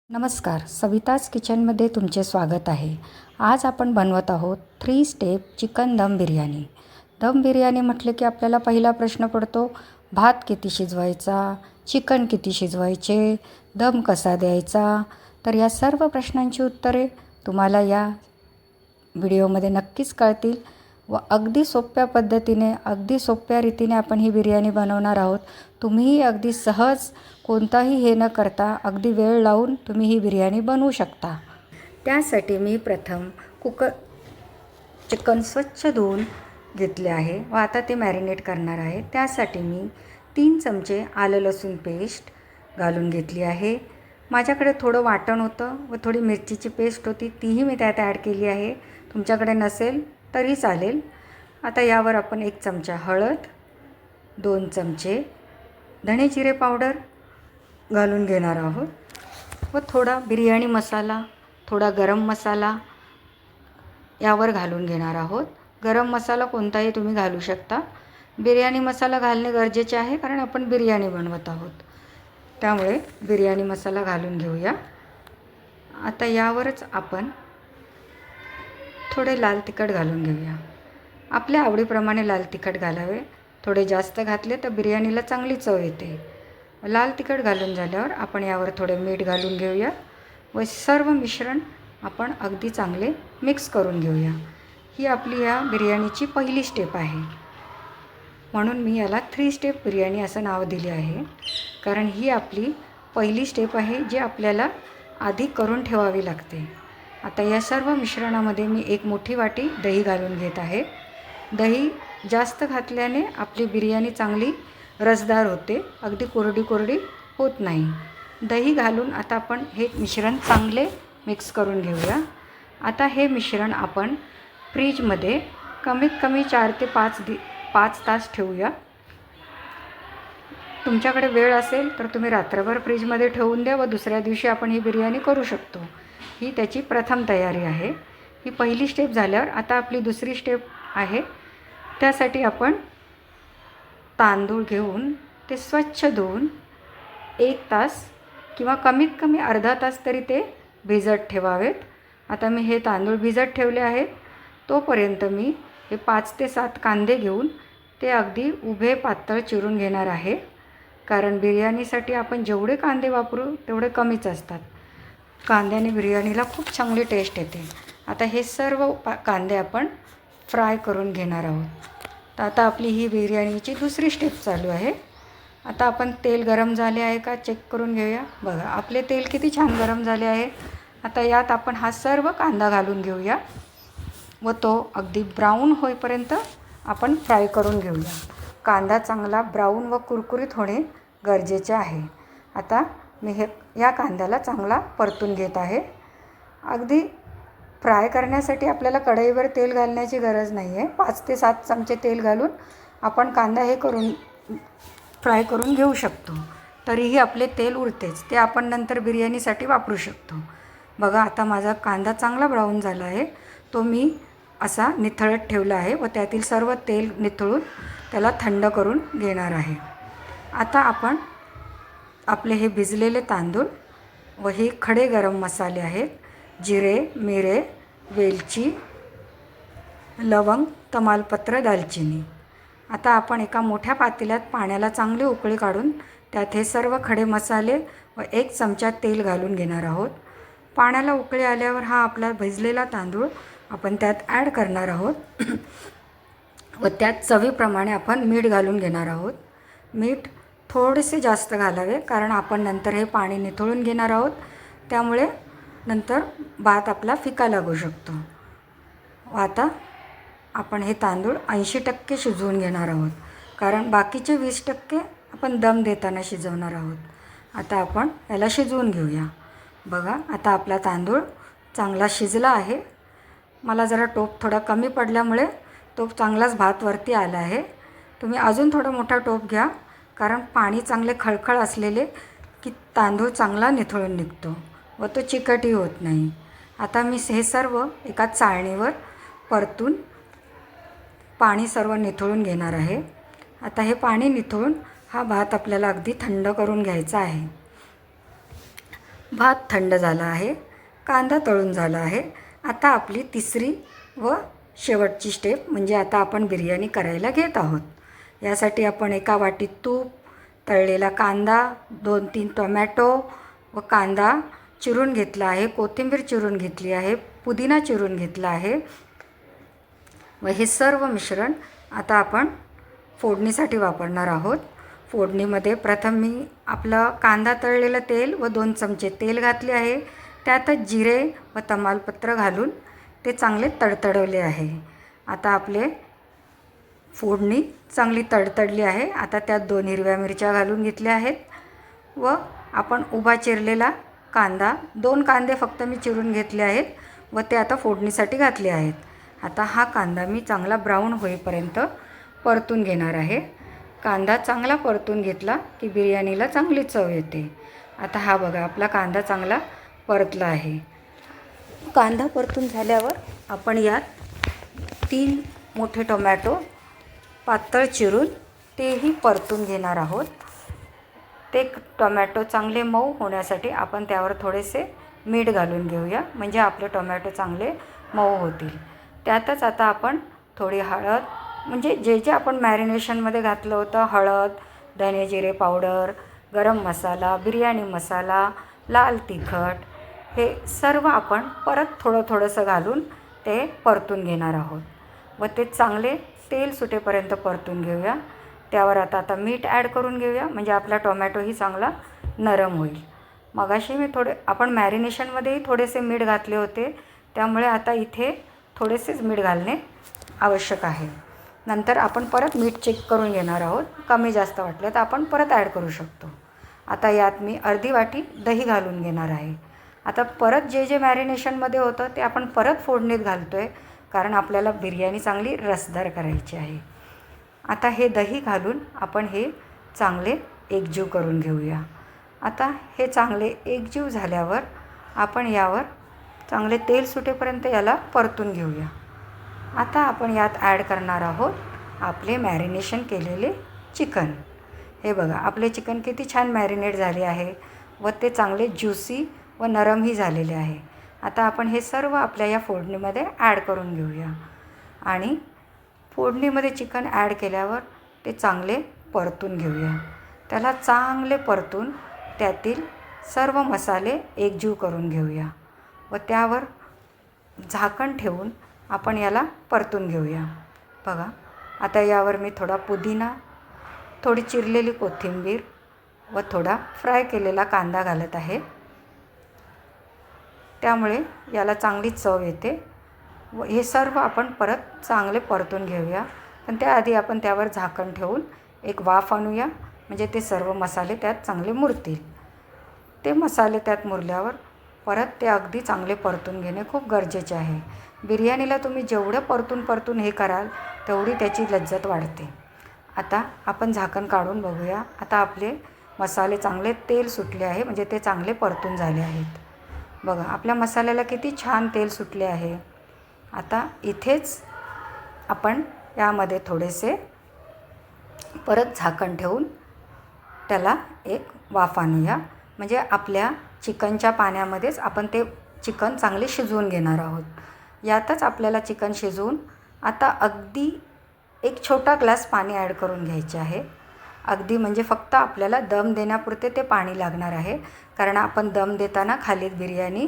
नमस्कार, सविताज किचनमध्ये तुमचे स्वागत आहे. आज आपण बनवत आहोत 3 स्टेप चिकन दम बिर्याणी. दम बिर्याणी म्हटले की आपल्याला पहिला प्रश्न पडतो, भात किती शिजवायचा, चिकन किती शिजवायचे, दम कसा द्यायचा. तर या सर्व प्रश्नांची उत्तरे तुम्हाला या व्हिडिओमध्ये नक्कीच कळतील व अगदी सोप्या पद्धतीने, अगदी सोप्या रीतीने आपण ही बिर्याणी बनवणार आहोत. तुम्हीही अगदी सहज, कोणताही हे न करता अगदी वेळ लावून तुम्ही ही बिर्याणी बनवू शकता. त्यासाठी मी प्रथम चिकन स्वच्छ धुवून घेतले आहे व आता ते मॅरिनेट करणार आहे. त्यासाठी मी 3 चमचे आलं लसूण पेस्ट घालून घेतली आहे. माझ्याकडे थोडं वाटण होतं व थोडी मिरचीची पेस्ट होती, तीही मी त्यात ॲड केली आहे. तुमच्याकडे नसेल तरी चालेल. आता यावर आपण 1 चमचा हळद, 2 चमचे धणे जिरे पावडर घालून घेणार आहोत व थोडा बिर्याणी मसाला, थोडा गरम मसाला यावर घालून घेणार आहोत. गरम मसाला कोणताही तुम्ही घालू शकता. बिर्याणी मसाला घालणे गरजेचे आहे कारण आपण बिर्याणी बनवत आहोत, त्यामुळे बिर्याणी मसाला घालून घेऊया. आता यावरच आपण थोडे लाल तिखट घालून घेऊया. आपल्या आवडीप्रमाणे लाल तिखट घालावे. थोडे जास्त घातले तर बिर्याणीला चांगली चव येते. लाल तिखट घालून झाल्यावर आपण यावर थोडे मीठ घालून घेऊया व सर्व मिश्रण आपण अगदी चांगले मिक्स करून घेऊया. ही आपली या बिर्याणीची पहिली स्टेप आहे, म्हणून मी याला 3 स्टेप बिर्याणी असं नाव दिले आहे. कारण ही आपली पहिली स्टेप आहे जी आपल्याला आधी करून ठेवावी लागते. आता या सर्व मिश्रणामध्ये मी 1 मोठी वाटी दही घालून घेत आहे. दही जास्त घातल्याने आपली बिर्याणी चांगली रसदार होते, अगदी कोरडी कोरडी होत नाही. दही घालून आता आपण हे मिश्रण चांगले मिक्स करून घेऊया. आता हे मिश्रण आपण फ्रीजमध्ये कमीत कमी 4 ते 5 तास ठेवूया. तुमच्याकडे वेळ असेल तर तुम्ही रात्रभर फ्रीजमध्ये ठेवून द्या व दुसऱ्या दिवशी आपण ही बिर्याणी करू शकतो. ही त्याची प्रथम तयारी आहे. ही पहिली स्टेप झाल्यावर आता आपली दुसरी स्टेप आहे. त्यासाठी आपण तांदूळ घेऊन ते स्वच्छ धुवून 1 तास किंवा कमीत कमी अर्धा तास तरी ते भिजत ठेवावेत. आता मी हे तांदूळ भिजत ठेवले आहेत. तोपर्यंत मी हे 5 ते 7 कांदे घेऊन ते अगदी उभे पातळ चिरून घेणार आहे. कारण बिर्याणीसाठी आपण जेवढे कांदे वापरू तेवढे कमीच असतात. कांद्याने बिर्याणीला खूप चांगली टेस्ट येते. आता हे सर्व कांदे आपण फ्राय करून घेणार आहोत. तर आता आपली ही बिर्याणीची दुसरी स्टेप चालू आहे. आता आपण तेल गरम झाले आहे का चेक करून घेऊया. बघा, आपले तेल किती छान गरम झाले आहे. आता यात आपण हा सर्व कांदा घालून घेऊया व तो अगदी ब्राऊन होईपर्यंत आपण फ्राय करून घेऊया. कांदा चांगला ब्राऊन व कुरकुरीत होणे गरजेचे आहे. आता मी या कांद्याला चांगला परतून घेत आहे. अगदी फ्राय करण्यासाठी आपल्याला कढईवर तेल घालण्याची गरज नाही आहे. 5 ते 7 चमचे तेल घालून आपण कांदा फ्राय करून घेऊ शकतो. तरीही आपले तेल उरतेच, ते आपण नंतर बिर्याणीसाठी वापरू शकतो. बघा, आता माझा कांदा चांगला ब्राऊन झाला आहे. तो मी असा निथळत ठेवला आहे व त्यातील सर्व तेल निथळून त्याला थंड करून घेणार आहे. आता आपण आपले हे भिजलेले तांदूळ व हे खडे गरम मसाले आहेत, जिरे, मिरे, वेलची, लवंग, तमालपत्र, दालचिनी. आता आपण एका मोठ्या पातेल्यात पाण्याला चांगली उकळी काढून त्यात हे सर्व खडे मसाले व 1 चमचा तेल घालून घेणार आहोत. पाण्याला उकळी आल्यावर हा आपला भिजलेला तांदूळ आपण त्यात ॲड करणार आहोत व त्यात चवीप्रमाणे आपण मीठ घालून घेणार आहोत. मीठ थोडेसे जास्त घालावे कारण आपण नंतर हे पाणी निथळून घेणार आहोत, त्यामुळे नंतर भात आपला फिका लागू शकतो. आता आपण हे तांदूळ 80% शिजवून घेणार आहोत कारण बाकीचे 20% आपण दम देताना शिजवणार आहोत. आता आपण याला शिजवून घेऊया. बघा, आता आपला तांदूळ चांगला शिजला आहे. मला जरा टोप थोडा कमी पडल्यामुळे तो चांगलाच भात वरती आला आहे. तुम्ही अजून थोडा मोठा टोप घ्या कारण पाणी चांगले खळखळ असलेले की तांदूळ चांगला निथळून निघतो व तो चिकटही होत नाही. आता मी हे सर्व एका चाळणीवर परतून पाणी सर्व निथळून घेणार आहे. आता हे पाणी निथळून हा भात आपल्याला अगदी थंड करून घ्यायचा आहे. भात थंड झाला आहे, कांदा तळून झाला आहे. आता आपली तिसरी व शेवटची स्टेप म्हणजे आता आपण बिर्याणी करायला घेत आहोत. यासाठी आपण एका वाटीत तूप, तळलेला कांदा, 2-3 टोमॅटो व कांदा चिरून घेतला आहे, कोथिंबीर चिरून घेतली आहे, पुदिना चिरून घेतला आहे व हे सर्व मिश्रण आता आपण फोडणीसाठी वापरणार आहोत. फोडणीमध्ये प्रथम मी आपलं कांदा तळलेलं तेल व 2 चमचे तेल घातले आहे. त्यातच जिरे व तमालपत्र घालून ते चांगले तडतडवले आहे. आता आपले फोडणी चांगली तडतडली आहे. आता त्यात 2 हिरव्या मिरच्या घालून घेतल्या आहेत व आपण उभा चिरलेला कांदा, 2 कांदे फक्त मी चिरून घेतले आहेत व ते आता फोडणीसाठी घातले आहेत. आता हा कांदा मी चांगला ब्राऊन होईपर्यंत परतून घेणार आहे. कांदा चांगला परतून घेतला की बिर्याणीला चांगली चव येते. आता हा बघा आपला कांदा चांगला परतला आहे. कांदा परतून झाल्यावर आपण यात 3 मोठे टोमॅटो पातळ चिरून तेही परतून घेणार आहोत. ते टोमॅटो चांगले मऊ होण्यासाठी आपण त्यावर थोडेसे मीठ घालून घेऊया, म्हणजे आपले टोमॅटो चांगले मऊ होतील. त्यातच आता आपण थोडी हळद, म्हणजे जे जे आपण मॅरिनेशनमध्ये घातलं होतं, हळद, धने जिरे पावडर, गरम मसाला, बिर्याणी मसाला, लाल तिखट, हे सर्व आपण परत थोडंसं घालून ते परतून घेणार आहोत व ते चांगले तेल सुटेपर्यंत परतून घेऊया. त्यावर आता मीठ ॲड करून घेऊया, म्हणजे आपला टोमॅटोही चांगला नरम होईल. मगाशी मी आपण मॅरिनेशनमध्येही थोडेसे मीठ घातले होते, त्यामुळे आता इथे थोडेसेच मीठ घालणे आवश्यक आहे. नंतर आपण परत मीठ चेक करून घेणार आहोत. कमी जास्त वाटलं तर आपण परत ॲड करू शकतो. आता यात मी अर्धी वाटी दही घालून घेणार आहे. आता परत जे जे मॅरिनेशनमध्ये होतं ते आपण परत फोडणीत घालतो आहे, कारण आपल्याला बिर्याणी चांगली रसदार करायची आहे. आता हे दही घालून आपण हे चांगले एकजीव करून घेऊया. आता हे चांगले एकजीव झाल्यावर आपण यावर चांगले तेल सुटेपर्यंत याला परतून घेऊया. आता आपण यात ॲड करणार आहोत आपले मॅरिनेशन केलेले चिकन. हे बघा आपले चिकन किती छान मॅरिनेट झाले आहे व ते चांगले ज्युसी व नरमही झालेले आहे. आता आपण हे सर्व आपल्या या फोडणीमध्ये ॲड करून घेऊया आणि फोडणीमध्ये चिकन ॲड केल्यावर ते चांगले परतून घेऊया. त्याला चांगले परतून त्यातील सर्व मसाले एकजीव करून घेऊया व त्यावर झाकण ठेवून आपण याला परतून घेऊया. बघा आता यावर मी थोडा पुदिना, थोडी चिरलेली कोथिंबीर व थोडा फ्राय केलेला कांदा घालत आहे. त्यामुळे याला चांगली चव येते व हे सर्व आपण परत चांगले परतून घेऊया. पण त्याआधी आपण त्यावर झाकण ठेवून एक वाफ आणूया, म्हणजे ते सर्व मसाले त्यात चांगले मुरतील. ते मसाले त्यात मुरल्यावर परत ते अगदी चांगले परतून घेणे खूप गरजेचे आहे. बिर्याणीला तुम्ही जेवढं परतून हे कराल तेवढी त्याची लज्जत वाढते. आता आपण झाकण काढून बघूया. आता आपले मसाले चांगले तेल सुटले आहे, म्हणजे ते चांगले परतून झाले आहेत. बघा आपल्या मसाल्याला किती छान तेल सुटले आहे. आता इथेच आपण यामध्ये थोडेसे परत झाकण ठेवून त्याला एक वाफ आणूया, म्हणजे आपल्या चिकनच्या पाण्यामध्येच आपण ते चिकन चांगले शिजवून घेणार आहोत. यातच आपल्याला चिकन शिजवून आता अगदी एक छोटा ग्लास पाणी ॲड करून घ्यायचे आहे. अगदी म्हणजे फक्त आपल्याला दम देण्यापुरते ते पाणी लागणार आहे, कारण आपण दम देताना खाली बिर्याणी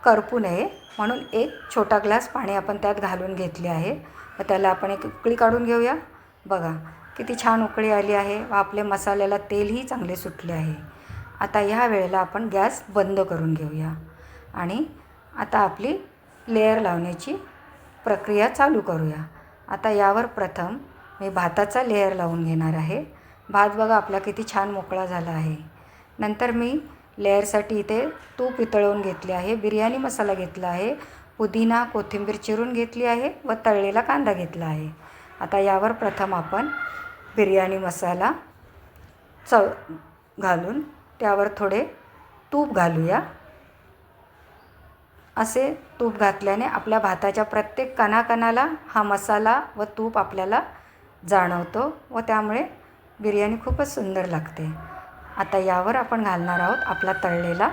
करपू नये म्हणून एक छोटा ग्लास पाणी आपण त्यात घालून घेतले आहे व त्याला आपण एक उकळी काढून घेऊया. बघा किती छान उकळी आली आहे व आपले मसाल्याला तेलही चांगले सुटले आहे. आता ह्या वेळेला आपण गॅस बंद करून घेऊया आणि आता आपली लेयर लावण्याची प्रक्रिया चालू करूया. आता यावर प्रथम मी भाताचा लेयर लावून घेणार आहे. भात बघा आपला किती छान मोकळा झाला आहे. नंतर मी लेयरसाठी इथे तूप वितळवून घेतले आहे, बिर्याणी मसाला घेतला आहे, पुदिना कोथिंबीर चिरून घेतली आहे व तळलेला कांदा घेतला आहे. आता यावर प्रथम आपण बिर्याणी मसाला घालून त्यावर थोडे तूप घालूया. असे तूप घातल्याने आपल्या भाताच्या प्रत्येक कणाकणाला हा मसाला व तूप आपल्याला जाणवतो व त्यामुळे बिर्याणी खूपच सुंदर लागते. आता यावर आपण घालणार आहोत आपला तळलेला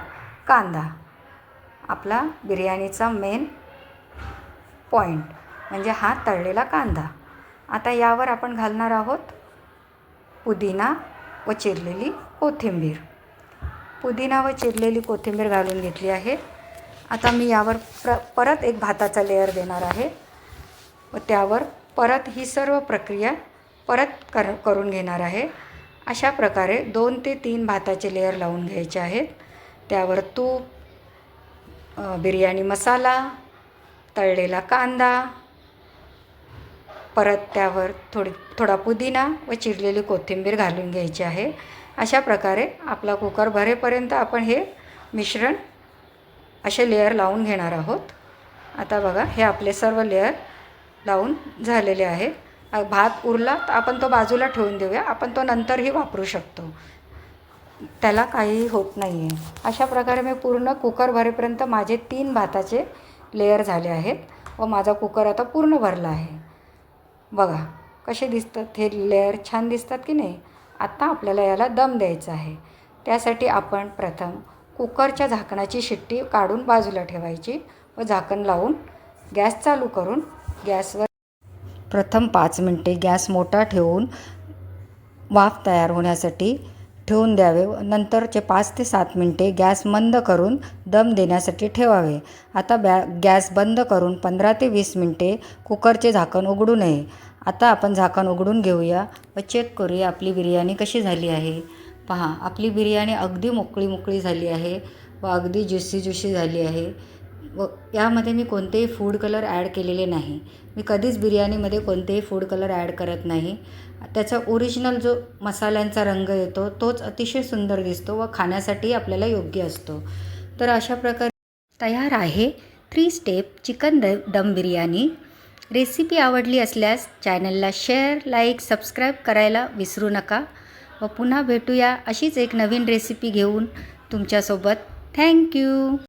कांदा, आपला बिर्याणीचा मेन पॉईंट म्हणजे हा तळलेला कांदा. आता यावर आपण घालणार आहोत पुदिना व चिरलेली कोथिंबीर. पुदिना व चिरलेली कोथिंबीर घालून घेतली आहे. आता मी यावर परत एक भाताचा लेअर देणार आहे व त्यावर परत ही सर्व प्रक्रिया करून घेणार आहे. अशा प्रकारे 2 ते 3 भाताचे लेअर लावून घ्यायचे आहेत. त्यावर तूप, बिर्याणी मसाला, तळलेला कांदा, परत त्यावर थोडा पुदिना व चिरलेली कोथिंबीर घालून घ्यायची आहे. अशा प्रकारे आपला कुकर भरेपर्यंत आपण हे मिश्रण असे लेअर लावून घेणार आहोत. आता बघा, हे आपले सर्व लेअर लावून झालेले आहेत. भात उरला तर आपण तो बाजूला ठेवून देऊया, आपण तो नंतरही वापरू शकतो, त्याला काहीही होत नाही आहे. अशा प्रकारे मी पूर्ण कुकर भरेपर्यंत माझे 3 भाताचे लेअर झाले आहेत व माझा कुकर आता पूर्ण भरला आहे. बघा कसे दिसतात हे लेअर, छान दिसतात की नाही. आता आपल्याला याला दम द्यायचा आहे. त्यासाठी आपण प्रथम कुकरच्या झाकणाची शिट्टी काढून बाजूला ठेवायची व झाकण लावून गॅस चालू करून गॅसवर प्रथम 5 मिनटे गॅस मोठा ठेवून वाफ तयार होण्यासाठी ठेवून द्यावे. नंतरचे 5 ते 7 मिनटे गॅस मंद करून दम देण्यासाठी ठेवावे. आता गॅस बंद करून 15 ते 20 मिनटे कुकरचे झाकण उघडू नये. आता आपण झाकण उघडून घेऊया व चेक करूया आपली बिर्याणी कशी झाली आहे. पहा, आपली बिर्याणी अगदी मोकळी झाली आहे व अगदी ज्युसी झाली आहे. व यामध्ये मी कोणतेही फूड कलर ॲड केलेले नाही. मी कधीच बिर्याणीमध्ये कोणतेही फूड कलर ॲड करत नाही. त्याचा ओरिजिनल जो मसाल्यांचा रंग येतो तोच अतिशय सुंदर दिसतो व खाण्यासाठी आपल्याला योग्य असतो. तर अशा प्रकारे तयार आहे 3 स्टेप चिकन दम बिर्याणी. रेसिपी आवडली असल्यास चॅनलला शेअर, लाईक, सबस्क्राईब करायला विसरू नका. व पुन्हा भेटूया अशीच एक नवीन रेसिपी घेऊन तुमच्यासोबत. थँक्यू.